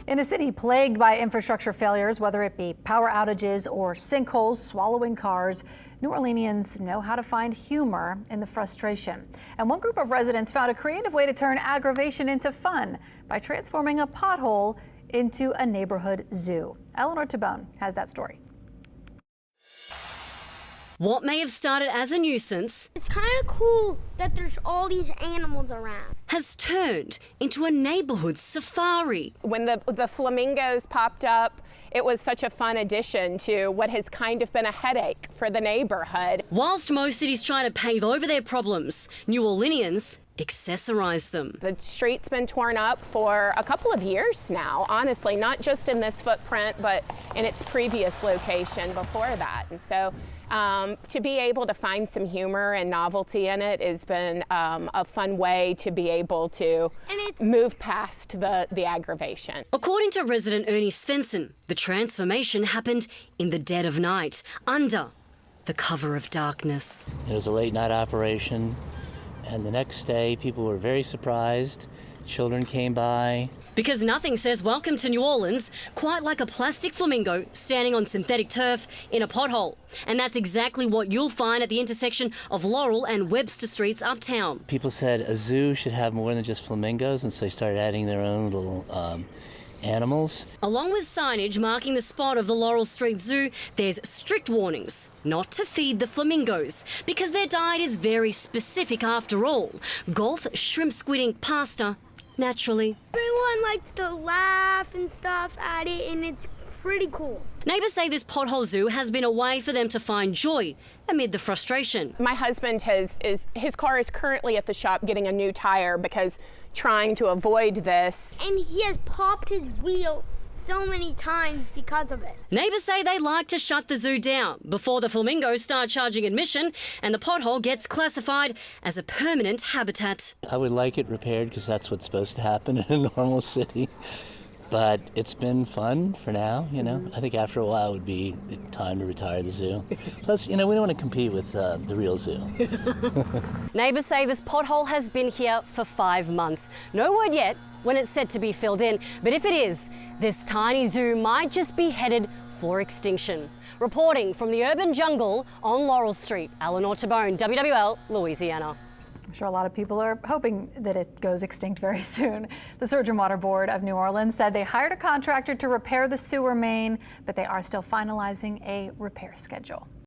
In a city plagued by infrastructure failures, whether it be power outages or sinkholes swallowing cars, New Orleanians know how to find humor in the frustration. And one group of residents found a creative way to turn aggravation into fun by transforming a pothole into a neighborhood zoo. Eleanor Tabone has that story. What may have started as a nuisance, it's kind of cool that there's all these animals around, has turned into a neighborhood safari. When the flamingos popped up, it was such a fun addition to what has kind of been a headache for the neighborhood. Whilst most cities try to pave over their problems, New Orleanians accessorize them. The street's been torn up for a couple of years now, honestly, not just in this footprint, but in its previous location before that. And so to be able to find some humor and novelty in it has been a fun way to be able to move past the aggravation. According to resident Ernie Svensson, the transformation happened in the dead of night, under the cover of darkness. It was a late night operation, and the next day people were very surprised. Children came by. Because nothing says welcome to New Orleans quite like a plastic flamingo standing on synthetic turf in a pothole. And that's exactly what you'll find at the intersection of Laurel and Webster Streets uptown. People said a zoo should have more than just flamingos, and so they started adding their own little animals. Along with signage marking the spot of the Laurel Street Zoo, there's strict warnings not to feed the flamingos because their diet is very specific after all. Golf, shrimp, squidding, pasta, naturally. Everyone likes to laugh and stuff at it, and it's pretty cool. Neighbours say this pothole zoo has been a way for them to find joy amid the frustration. My husband his car is currently at the shop getting a new tire because trying to avoid this. And he has popped his wheel so many times because of it. Neighbours say they like to shut the zoo down before the flamingos start charging admission and the pothole gets classified as a permanent habitat. I would like it repaired because that's what's supposed to happen in a normal city. But it's been fun for now, you know. I think after a while it would be time to retire the zoo. Plus, you know, we don't want to compete with the real zoo. Neighbours say this pothole has been here for 5 months. No word yet when it's said to be filled in, but if it is, this tiny zoo might just be headed for extinction. Reporting from the urban jungle on Laurel Street, Eleanor Tabone, WWL, Louisiana. I'm sure a lot of people are hoping that it goes extinct very soon. The Surge and Water Board of New Orleans said they hired a contractor to repair the sewer main, but they are still finalizing a repair schedule.